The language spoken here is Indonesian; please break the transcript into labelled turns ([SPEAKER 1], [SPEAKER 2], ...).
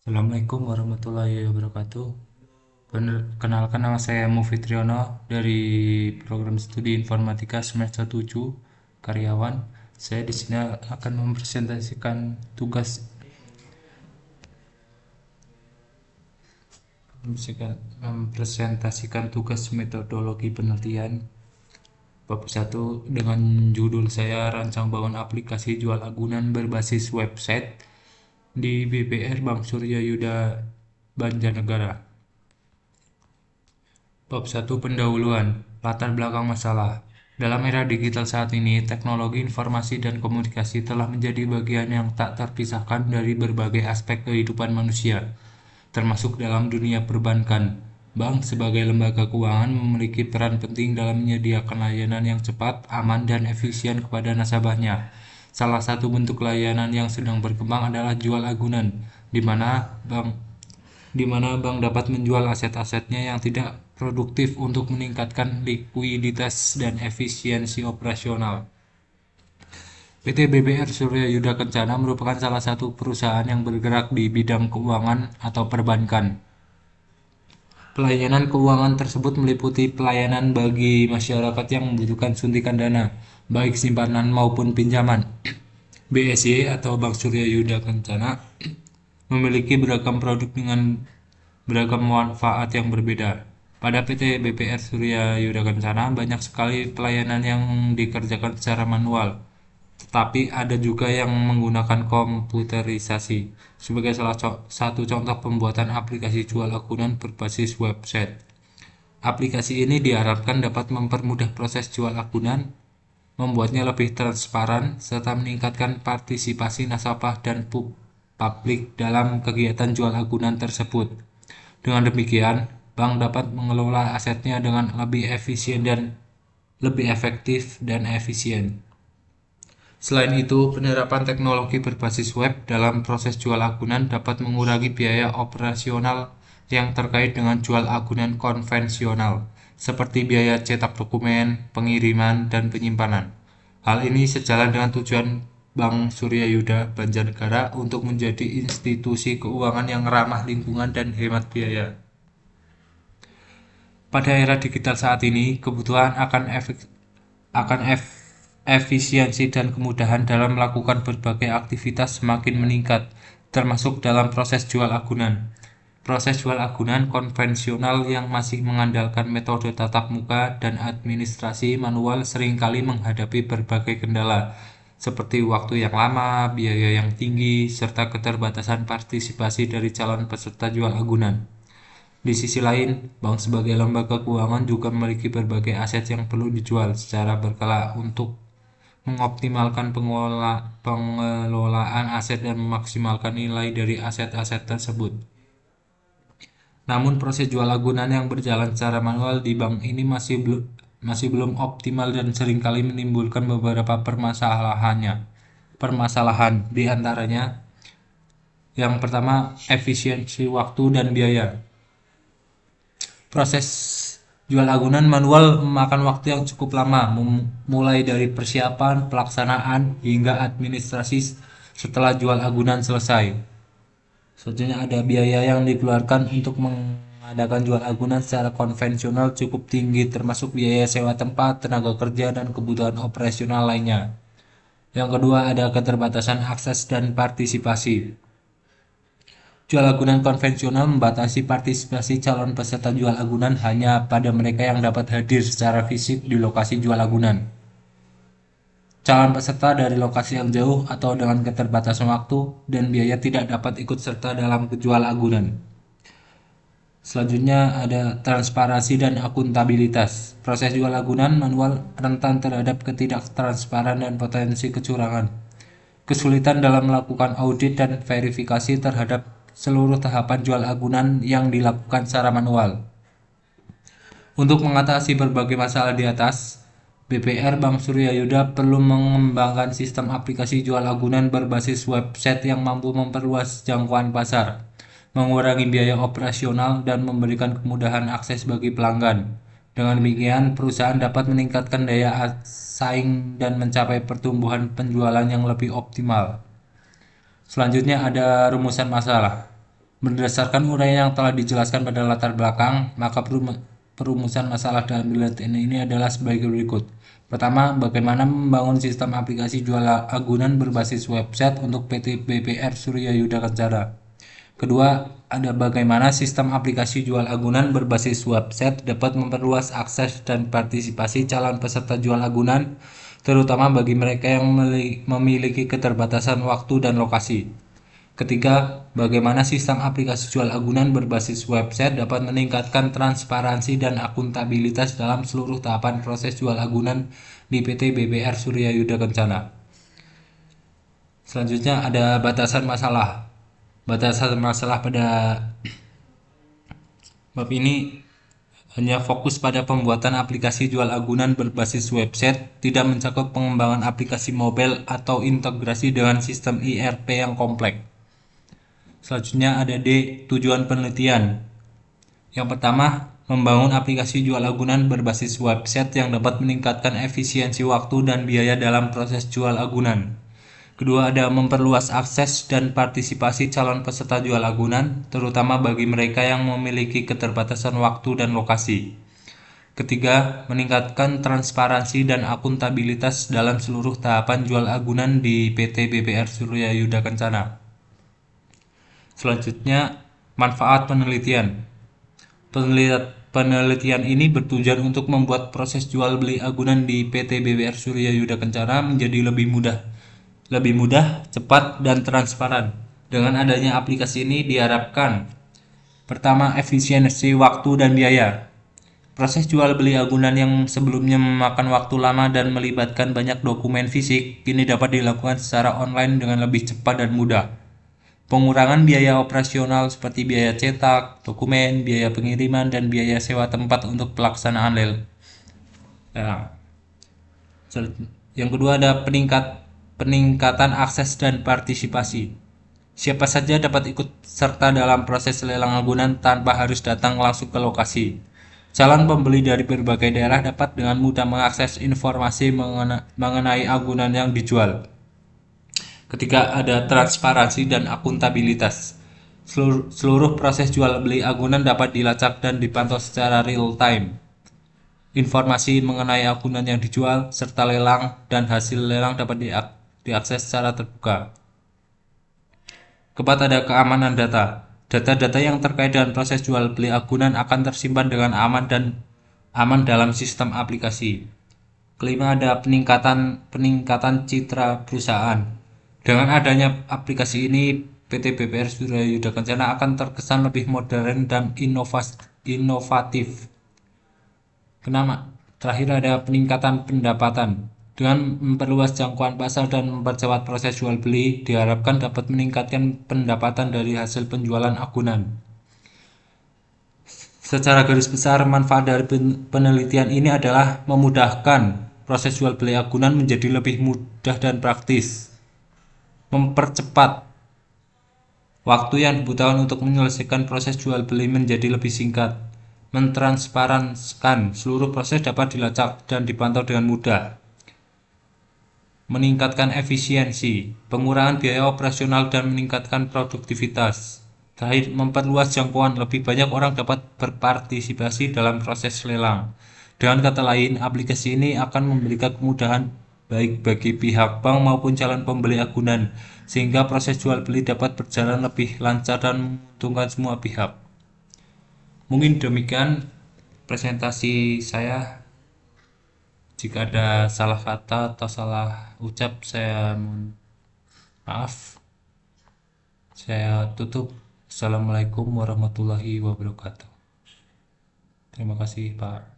[SPEAKER 1] Assalamualaikum warahmatullahi wabarakatuh. Perkenalkan, nama saya Mufitriono dari program studi informatika semester 7 karyawan. Saya di sini akan mempresentasikan tugas metodologi penelitian bab 1 dengan judul saya rancang bangun aplikasi jual agunan berbasis website di BPR Bank Surya Yuda Banjarnegara. Bab 1 Pendahuluan, latar belakang masalah. Dalam era digital saat ini, teknologi informasi dan komunikasi telah menjadi bagian yang tak terpisahkan dari berbagai aspek kehidupan manusia, termasuk dalam dunia perbankan. Bank sebagai lembaga keuangan memiliki peran penting dalam menyediakan layanan yang cepat, aman, dan efisien kepada nasabahnya. Salah satu bentuk layanan yang sedang berkembang adalah jual agunan, di mana bank dapat menjual aset-asetnya yang tidak produktif untuk meningkatkan likuiditas dan efisiensi operasional. PT BBR Surya Yuda Kencana merupakan salah satu perusahaan yang bergerak di bidang keuangan atau perbankan. Pelayanan keuangan tersebut meliputi pelayanan bagi masyarakat yang membutuhkan suntikan dana, baik simpanan maupun pinjaman. BSY atau Bank Surya Yuda Kencana memiliki beragam produk dengan beragam manfaat yang berbeda. Pada PT BPR Surya Yuda Kencana banyak sekali pelayanan yang dikerjakan secara manual, tetapi ada juga yang menggunakan komputerisasi. Sebagai salah satu contoh pembuatan aplikasi jual agunan berbasis website. Aplikasi ini diharapkan dapat mempermudah proses jual agunan, membuatnya lebih transparan, serta meningkatkan partisipasi nasabah dan publik dalam kegiatan jual agunan tersebut. Dengan demikian, bank dapat mengelola asetnya dengan lebih efektif dan efisien. Selain itu, penerapan teknologi berbasis web dalam proses jual agunan dapat mengurangi biaya operasional yang terkait dengan jual agunan konvensional, seperti biaya cetak dokumen, pengiriman, dan penyimpanan. Hal ini sejalan dengan tujuan Bank Surya Yuda Banjarnegara untuk menjadi institusi keuangan yang ramah lingkungan dan hemat biaya. Pada era digital saat ini, kebutuhan akan efisiensi dan kemudahan dalam melakukan berbagai aktivitas semakin meningkat, termasuk dalam proses jual agunan. Proses jual agunan konvensional yang masih mengandalkan metode tatap muka dan administrasi manual seringkali menghadapi berbagai kendala, seperti waktu yang lama, biaya yang tinggi, serta keterbatasan partisipasi dari calon peserta jual agunan. Di sisi lain, bank sebagai lembaga keuangan juga memiliki berbagai aset yang perlu dijual secara berkala untuk mengoptimalkan pengelolaan aset dan memaksimalkan nilai dari aset-aset tersebut. Namun proses jual agunan yang berjalan secara manual di bank ini masih belum optimal dan seringkali menimbulkan beberapa permasalahan di antaranya yang pertama, efisiensi waktu dan biaya. Proses jual agunan manual memakan waktu yang cukup lama, mulai dari persiapan, pelaksanaan, hingga administrasi setelah jual agunan selesai. Selanjutnya ada biaya yang dikeluarkan untuk mengadakan jual agunan secara konvensional cukup tinggi, termasuk biaya sewa tempat, tenaga kerja, dan kebutuhan operasional lainnya. Yang kedua ada keterbatasan akses dan partisipasi. Jual agunan konvensional membatasi partisipasi calon peserta jual agunan hanya pada mereka yang dapat hadir secara fisik di lokasi jual agunan. Calon peserta dari lokasi yang jauh atau dengan keterbatasan waktu dan biaya tidak dapat ikut serta dalam jual agunan. Selanjutnya ada transparansi dan akuntabilitas. Proses jual agunan manual rentan terhadap ketidaktransparan dan potensi kecurangan. Kesulitan dalam melakukan audit dan verifikasi terhadap seluruh tahapan jual agunan yang dilakukan secara manual. Untuk mengatasi berbagai masalah di atas, BPR Bank Surya Yuda perlu mengembangkan sistem aplikasi jual agunan berbasis website yang mampu memperluas jangkauan pasar, mengurangi biaya operasional, dan memberikan kemudahan akses bagi pelanggan. Dengan demikian, perusahaan dapat meningkatkan daya saing dan mencapai pertumbuhan penjualan yang lebih optimal. Selanjutnya ada rumusan masalah. Berdasarkan uraian yang telah dijelaskan pada latar belakang, maka perumusan masalah dalam penelitian ini adalah sebagai berikut. Pertama, bagaimana membangun sistem aplikasi jual agunan berbasis website untuk PT BPR Surya Yuda Kencana. Kedua, ada bagaimana sistem aplikasi jual agunan berbasis website dapat memperluas akses dan partisipasi calon peserta jual agunan, terutama bagi mereka yang memiliki keterbatasan waktu dan lokasi. Ketiga, bagaimana sistem aplikasi jual agunan berbasis website dapat meningkatkan transparansi dan akuntabilitas dalam seluruh tahapan proses jual agunan di PT BPR Surya Yuda Kencana. Selanjutnya ada batasan masalah. Batasan masalah pada bab ini hanya fokus pada pembuatan aplikasi jual agunan berbasis website, tidak mencakup pengembangan aplikasi mobile atau integrasi dengan sistem ERP yang kompleks. Selanjutnya ada D, tujuan penelitian. Yang pertama, membangun aplikasi jual agunan berbasis website yang dapat meningkatkan efisiensi waktu dan biaya dalam proses jual agunan. Kedua, ada memperluas akses dan partisipasi calon peserta jual agunan, terutama bagi mereka yang memiliki keterbatasan waktu dan lokasi. Ketiga, meningkatkan transparansi dan akuntabilitas dalam seluruh tahapan jual agunan di PT BPR Surya Yuda Kencana. Selanjutnya, manfaat penelitian. Penelitian ini bertujuan untuk membuat proses jual beli agunan di PT BPR Surya Yuda Kencana menjadi lebih mudah, cepat, dan transparan. Dengan adanya aplikasi ini diharapkan: pertama, efisiensi waktu dan biaya. Proses jual beli agunan yang sebelumnya memakan waktu lama dan melibatkan banyak dokumen fisik, kini dapat dilakukan secara online dengan lebih cepat dan mudah. Pengurangan biaya operasional seperti biaya cetak, dokumen, biaya pengiriman, dan biaya sewa tempat untuk pelaksanaan lelang. Yang kedua ada peningkatan akses dan partisipasi. Siapa saja dapat ikut serta dalam proses lelang agunan tanpa harus datang langsung ke lokasi. Calon pembeli dari berbagai daerah dapat dengan mudah mengakses informasi mengenai agunan yang dijual. Ketiga, ada transparansi dan akuntabilitas. Seluruh proses jual beli agunan dapat dilacak dan dipantau secara real time. Informasi mengenai agunan yang dijual, serta lelang dan hasil lelang dapat diakses secara terbuka. Keempat, ada keamanan data. Data-data yang terkait dengan proses jual beli agunan akan tersimpan dengan aman dalam sistem aplikasi. Kelima, ada peningkatan citra perusahaan. Dengan adanya aplikasi ini, PT BPR Surya Yuda Kencana akan terkesan lebih modern dan inovatif. Kenapa? Terakhir ada peningkatan pendapatan. Dengan memperluas jangkauan pasar dan mempercepat proses jual beli, diharapkan dapat meningkatkan pendapatan dari hasil penjualan agunan. Secara garis besar, manfaat dari penelitian ini adalah memudahkan proses jual beli agunan menjadi lebih mudah dan praktis, mempercepat waktu yang dibutuhkan untuk menyelesaikan proses jual beli menjadi lebih singkat, mentransparankan seluruh proses dapat dilacak dan dipantau dengan mudah, meningkatkan efisiensi, pengurangan biaya operasional, dan meningkatkan produktivitas. Terakhir, memperluas jangkauan, lebih banyak orang dapat berpartisipasi dalam proses lelang. Dengan kata lain, aplikasi ini akan memberikan kemudahan baik bagi pihak bank maupun calon pembeli agunan, sehingga proses jual beli dapat berjalan lebih lancar dan menguntungkan semua pihak. Mungkin demikian presentasi saya. Jika ada salah kata atau salah ucap, saya mohon maaf. Saya tutup. Assalamualaikum warahmatullahi wabarakatuh. Terima kasih, Pak.